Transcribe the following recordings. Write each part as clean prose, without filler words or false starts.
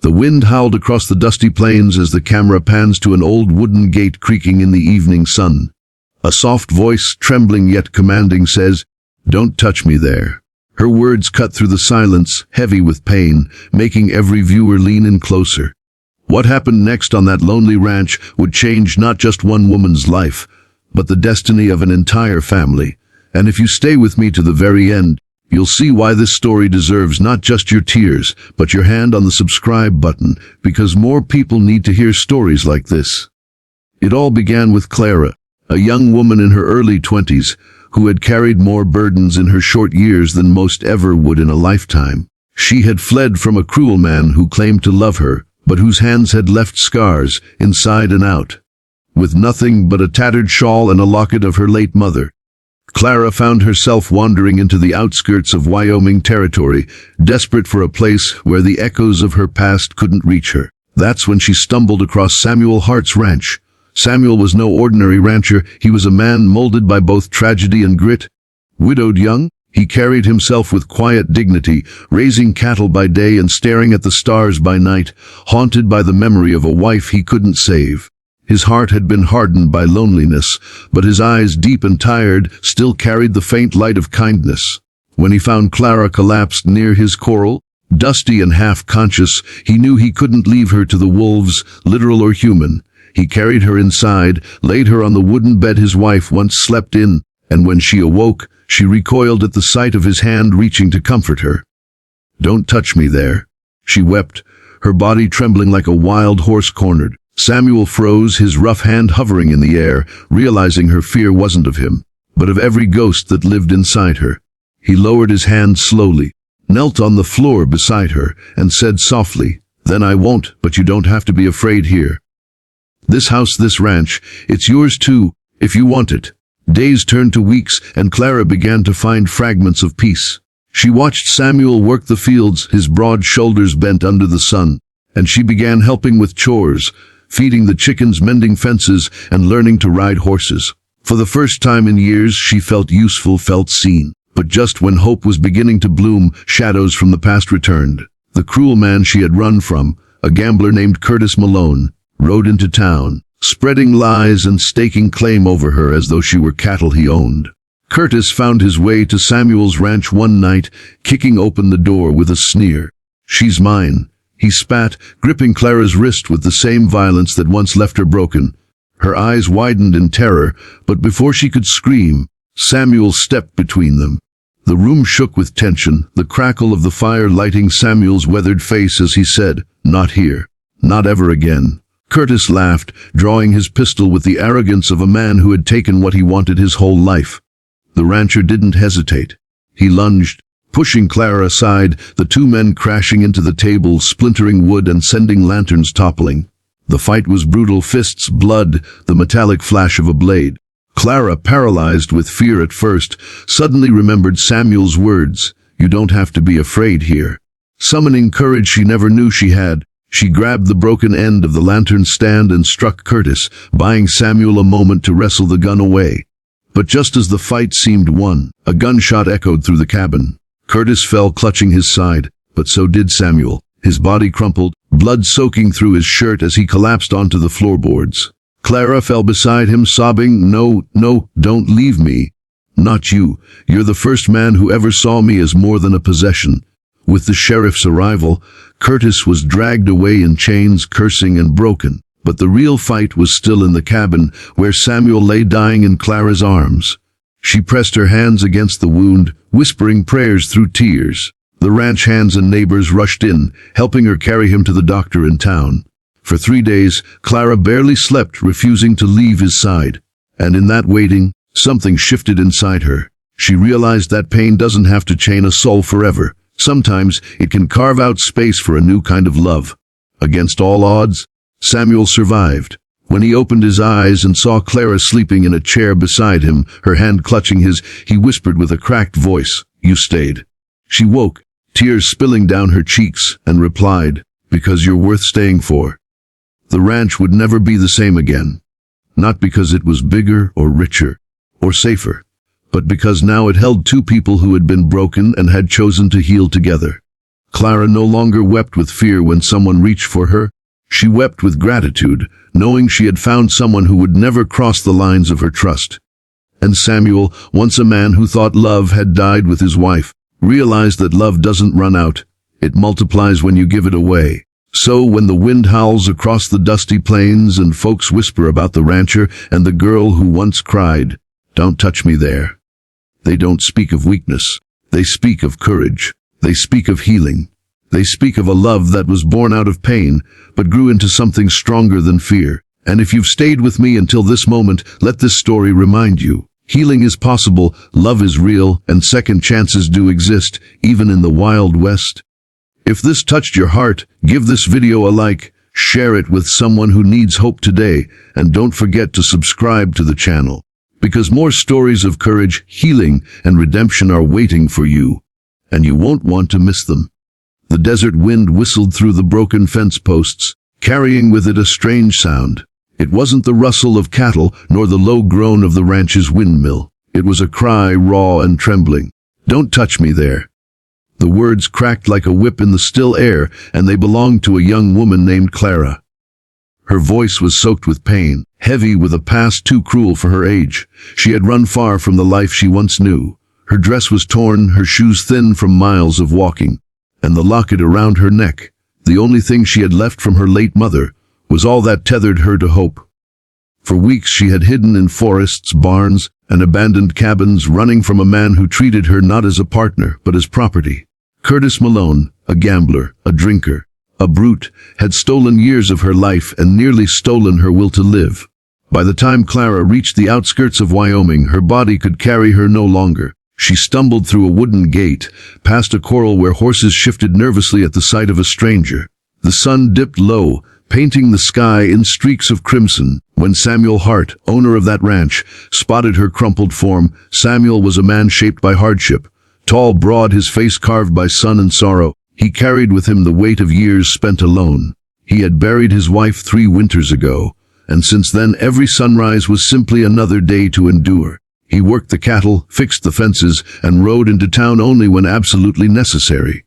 The wind howled across the dusty plains as the camera pans to an old wooden gate creaking in the evening sun. A soft voice, trembling yet commanding, says, "Don't touch me there." Her words cut through the silence, heavy with pain, making every viewer lean in closer. What happened next on that lonely ranch would change not just one woman's life, but the destiny of an entire family. And if you stay with me to the very end, you'll see why this story deserves not just your tears, but your hand on the subscribe button, because more people need to hear stories like this. It all began with Clara, a young woman in her early 20s, who had carried more burdens in her short years than most ever would in a lifetime. She had fled from a cruel man who claimed to love her, but whose hands had left scars, inside and out. With nothing but a tattered shawl and a locket of her late mother, Clara found herself wandering into the outskirts of Wyoming territory, desperate for a place where the echoes of her past couldn't reach her. That's when she stumbled across Samuel Hart's ranch. Samuel was no ordinary rancher. He was a man molded by both tragedy and grit. Widowed young, he carried himself with quiet dignity, raising cattle by day and staring at the stars by night, haunted by the memory of a wife he couldn't save. His heart had been hardened by loneliness, but his eyes, deep and tired, still carried the faint light of kindness. When he found Clara collapsed near his corral, dusty and half-conscious, he knew he couldn't leave her to the wolves, literal or human. He carried her inside, laid her on the wooden bed his wife once slept in, and when she awoke, she recoiled at the sight of his hand reaching to comfort her. "Don't touch me there," she wept, her body trembling like a wild horse cornered. Samuel froze, his rough hand hovering in the air, realizing her fear wasn't of him, but of every ghost that lived inside her. He lowered his hand slowly, knelt on the floor beside her, and said softly, "Then I won't, but you don't have to be afraid here. This house, this ranch, it's yours too, if you want it." Days turned to weeks, and Clara began to find fragments of peace. She watched Samuel work the fields, his broad shoulders bent under the sun, and she began helping with chores, feeding the chickens, mending fences, and learning to ride horses. For the first time in years, she felt useful, felt seen. But just when hope was beginning to bloom, shadows from the past returned. The cruel man she had run from, a gambler named Curtis Malone, rode into town, spreading lies and staking claim over her as though she were cattle he owned. Curtis found his way to Samuel's ranch one night, kicking open the door with a sneer. "She's mine," he spat, gripping Clara's wrist with the same violence that once left her broken. Her eyes widened in terror, but before she could scream, Samuel stepped between them. The room shook with tension, the crackle of the fire lighting Samuel's weathered face as he said, "Not here. Not ever again." Curtis laughed, drawing his pistol with the arrogance of a man who had taken what he wanted his whole life. The rancher didn't hesitate. He lunged, pushing Clara aside, the two men crashing into the table, splintering wood and sending lanterns toppling. The fight was brutal, fists, blood, the metallic flash of a blade. Clara, paralyzed with fear at first, suddenly remembered Samuel's words, "You don't have to be afraid here." Summoning courage she never knew she had, she grabbed the broken end of the lantern stand and struck Curtis, buying Samuel a moment to wrestle the gun away. But just as the fight seemed won, a gunshot echoed through the cabin. Curtis fell, clutching his side, but so did Samuel. His body crumpled, blood soaking through his shirt as he collapsed onto the floorboards. Clara fell beside him, sobbing, "No, no, don't leave me. Not you. You're the first man who ever saw me as more than a possession." With the sheriff's arrival, Curtis was dragged away in chains, cursing and broken. But the real fight was still in the cabin, where Samuel lay dying in Clara's arms. She pressed her hands against the wound, whispering prayers through tears. The ranch hands and neighbors rushed in, helping her carry him to the doctor in town. For 3 days, Clara barely slept, refusing to leave his side. And in that waiting, something shifted inside her. She realized that pain doesn't have to chain a soul forever. Sometimes it can carve out space for a new kind of love. Against all odds, Samuel survived. When he opened his eyes and saw Clara sleeping in a chair beside him, her hand clutching his, he whispered with a cracked voice, "You stayed." She woke, tears spilling down her cheeks, and replied, "Because you're worth staying for." The ranch would never be the same again. Not because it was bigger or richer or safer, but because now it held two people who had been broken and had chosen to heal together. Clara no longer wept with fear when someone reached for her. She wept with gratitude, knowing she had found someone who would never cross the lines of her trust. And Samuel, once a man who thought love had died with his wife, realized that love doesn't run out. It multiplies when you give it away. So when the wind howls across the dusty plains and folks whisper about the rancher and the girl who once cried, "Don't touch me there," they don't speak of weakness. They speak of courage. They speak of healing. They speak of a love that was born out of pain, but grew into something stronger than fear. And if you've stayed with me until this moment, let this story remind you. Healing is possible, love is real, and second chances do exist, even in the Wild West. If this touched your heart, give this video a like, share it with someone who needs hope today, and don't forget to subscribe to the channel. Because more stories of courage, healing, and redemption are waiting for you, and you won't want to miss them. The desert wind whistled through the broken fence posts, carrying with it a strange sound. It wasn't the rustle of cattle, nor the low groan of the ranch's windmill. It was a cry, raw and trembling. "Don't touch me there." The words cracked like a whip in the still air, and they belonged to a young woman named Clara. Her voice was soaked with pain, heavy with a past too cruel for her age. She had run far from the life she once knew. Her dress was torn, her shoes thin from miles of walking, and the locket around her neck, the only thing she had left from her late mother, was all that tethered her to hope. For weeks she had hidden in forests, barns, and abandoned cabins, running from a man who treated her not as a partner, but as property. Curtis Malone, a gambler, a drinker, a brute, had stolen years of her life and nearly stolen her will to live. By the time Clara reached the outskirts of Wyoming, her body could carry her no longer. She stumbled through a wooden gate, past a corral where horses shifted nervously at the sight of a stranger. The sun dipped low, painting the sky in streaks of crimson. When Samuel Hart, owner of that ranch, spotted her crumpled form, Samuel was a man shaped by hardship. Tall, broad, his face carved by sun and sorrow, he carried with him the weight of years spent alone. He had buried his wife 3 winters ago, and since then every sunrise was simply another day to endure. He worked the cattle, fixed the fences, and rode into town only when absolutely necessary.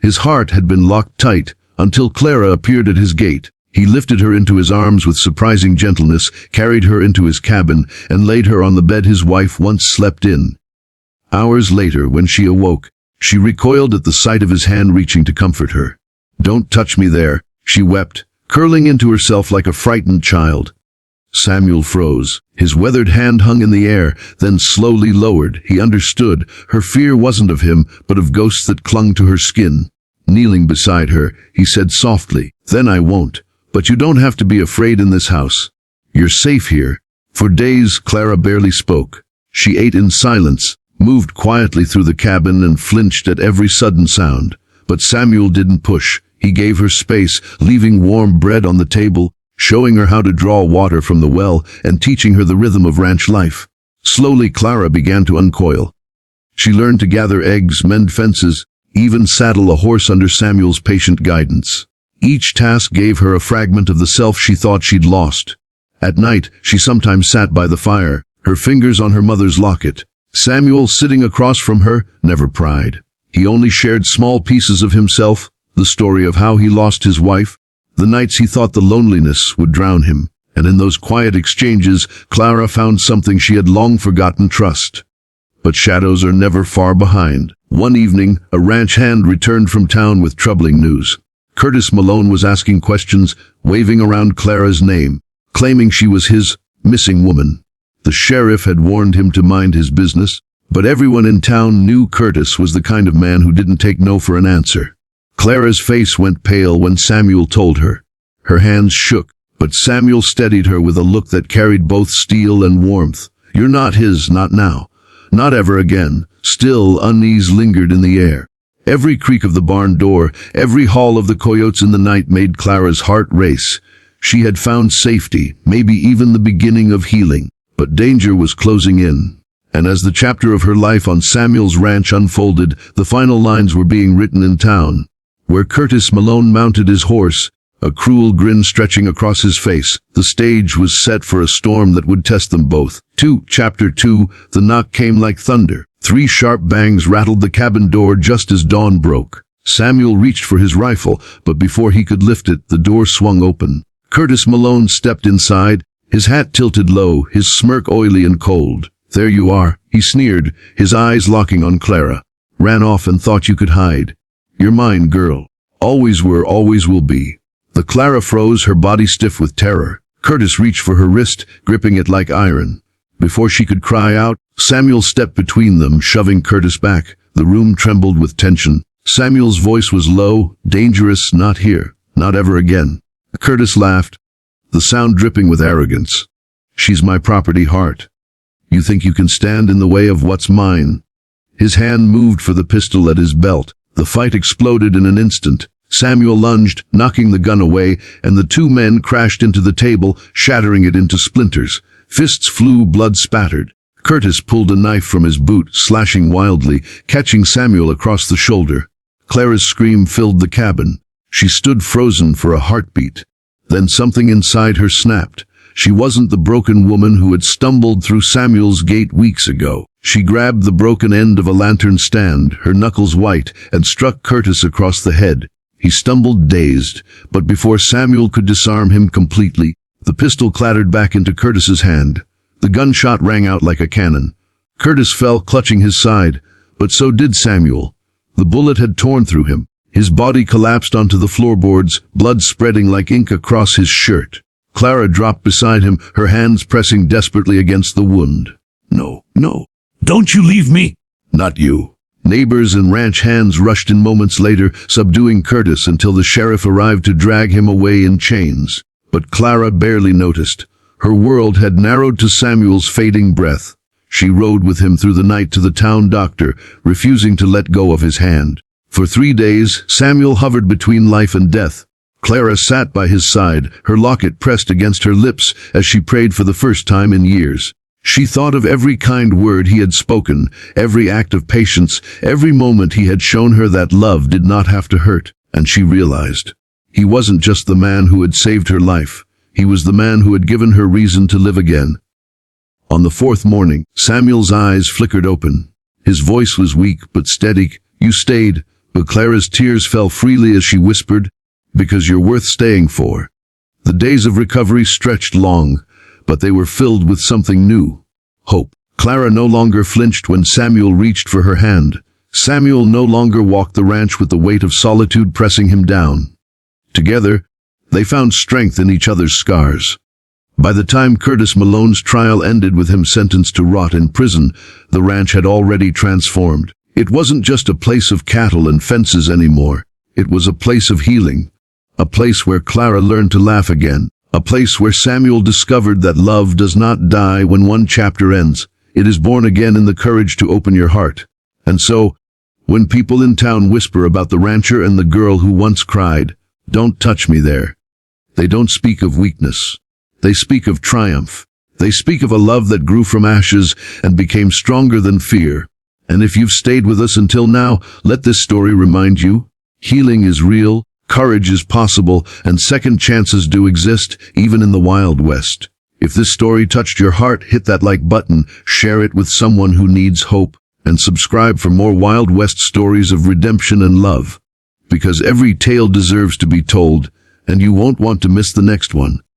His heart had been locked tight until Clara appeared at his gate. He lifted her into his arms with surprising gentleness, carried her into his cabin, and laid her on the bed his wife once slept in. Hours later, when she awoke, she recoiled at the sight of his hand reaching to comfort her. "Don't touch me there," she wept, curling into herself like a frightened child. Samuel froze. His weathered hand hung in the air, then slowly lowered. He understood. Her fear wasn't of him, but of ghosts that clung to her skin. Kneeling beside her, he said softly, "Then I won't. But you don't have to be afraid in this house. You're safe here." For days, Clara barely spoke. She ate in silence, moved quietly through the cabin, and flinched at every sudden sound. But Samuel didn't push. He gave her space, leaving warm bread on the table, showing her how to draw water from the well, and teaching her the rhythm of ranch life. Slowly, Clara began to uncoil. She learned to gather eggs, mend fences, even saddle a horse under Samuel's patient guidance. Each task gave her a fragment of the self she thought she'd lost. At night, she sometimes sat by the fire, her fingers on her mother's locket. Samuel, sitting across from her, never pried. He only shared small pieces of himself, the story of how he lost his wife, the nights he thought the loneliness would drown him. And in those quiet exchanges, Clara found something she had long forgotten: trust. But shadows are never far behind. One evening, a ranch hand returned from town with troubling news. Curtis Malone was asking questions, waving around Clara's name, claiming she was his missing woman. The sheriff had warned him to mind his business, but everyone in town knew Curtis was the kind of man who didn't take no for an answer. Clara's face went pale when Samuel told her. Her hands shook, but Samuel steadied her with a look that carried both steel and warmth. "You're not his, not now. Not ever again." Still, unease lingered in the air. Every creak of the barn door, every haul of the coyotes in the night made Clara's heart race. She had found safety, maybe even the beginning of healing. But danger was closing in. And as the chapter of her life on Samuel's ranch unfolded, the final lines were being written in town. Where Curtis Malone mounted his horse, a cruel grin stretching across his face, the stage was set for a storm that would test them both. Chapter 2, the knock came like thunder. 3 sharp bangs rattled the cabin door just as dawn broke. Samuel reached for his rifle, but before he could lift it, the door swung open. Curtis Malone stepped inside, his hat tilted low, his smirk oily and cold. "There you are," he sneered, his eyes locking on Clara. "Ran off and thought you could hide. You're mine, girl. Always were, always will be." The Clara froze, her body stiff with terror. Curtis reached for her wrist, gripping it like iron. Before she could cry out, Samuel stepped between them, shoving Curtis back. The room trembled with tension. Samuel's voice was low, dangerous, "Not here, not ever again." Curtis laughed, the sound dripping with arrogance. "She's my property, Hart. You think you can stand in the way of what's mine?" His hand moved for the pistol at his belt. The fight exploded in an instant. Samuel lunged, knocking the gun away, and the two men crashed into the table, shattering it into splinters. Fists flew, blood spattered. Curtis pulled a knife from his boot, slashing wildly, catching Samuel across the shoulder. Clara's scream filled the cabin. She stood frozen for a heartbeat. Then something inside her snapped. She wasn't the broken woman who had stumbled through Samuel's gate weeks ago. She grabbed the broken end of a lantern stand, her knuckles white, and struck Curtis across the head. He stumbled, dazed, but before Samuel could disarm him completely, the pistol clattered back into Curtis's hand. The gunshot rang out like a cannon. Curtis fell, clutching his side, but so did Samuel. The bullet had torn through him. His body collapsed onto the floorboards, blood spreading like ink across his shirt. Clara dropped beside him, her hands pressing desperately against the wound. "No, no. Don't you leave me." "Not you." Neighbors and ranch hands rushed in moments later, subduing Curtis until the sheriff arrived to drag him away in chains. But Clara barely noticed. Her world had narrowed to Samuel's fading breath. She rode with him through the night to the town doctor, refusing to let go of his hand. For 3 days, Samuel hovered between life and death. Clara sat by his side, her locket pressed against her lips as she prayed for the first time in years. She thought of every kind word he had spoken, every act of patience, every moment he had shown her that love did not have to hurt, and she realized. He wasn't just the man who had saved her life. He was the man who had given her reason to live again. On the 4th morning, Samuel's eyes flickered open. His voice was weak but steady. "You stayed," but Clara's tears fell freely as she whispered, "Because you're worth staying for." The days of recovery stretched long, but they were filled with something new. Hope. Clara no longer flinched when Samuel reached for her hand. Samuel no longer walked the ranch with the weight of solitude pressing him down. Together, they found strength in each other's scars. By the time Curtis Malone's trial ended with him sentenced to rot in prison, the ranch had already transformed. It wasn't just a place of cattle and fences anymore. It was a place of healing. A place where Clara learned to laugh again. A place where Samuel discovered that love does not die when one chapter ends. It is born again in the courage to open your heart. And so, when people in town whisper about the rancher and the girl who once cried, "Don't touch me there," they don't speak of weakness. They speak of triumph. They speak of a love that grew from ashes and became stronger than fear. And if you've stayed with us until now, let this story remind you, healing is real, courage is possible, and second chances do exist, even in the Wild West. If this story touched your heart, hit that like button, share it with someone who needs hope, and subscribe for more Wild West stories of redemption and love. Because every tale deserves to be told, and you won't want to miss the next one.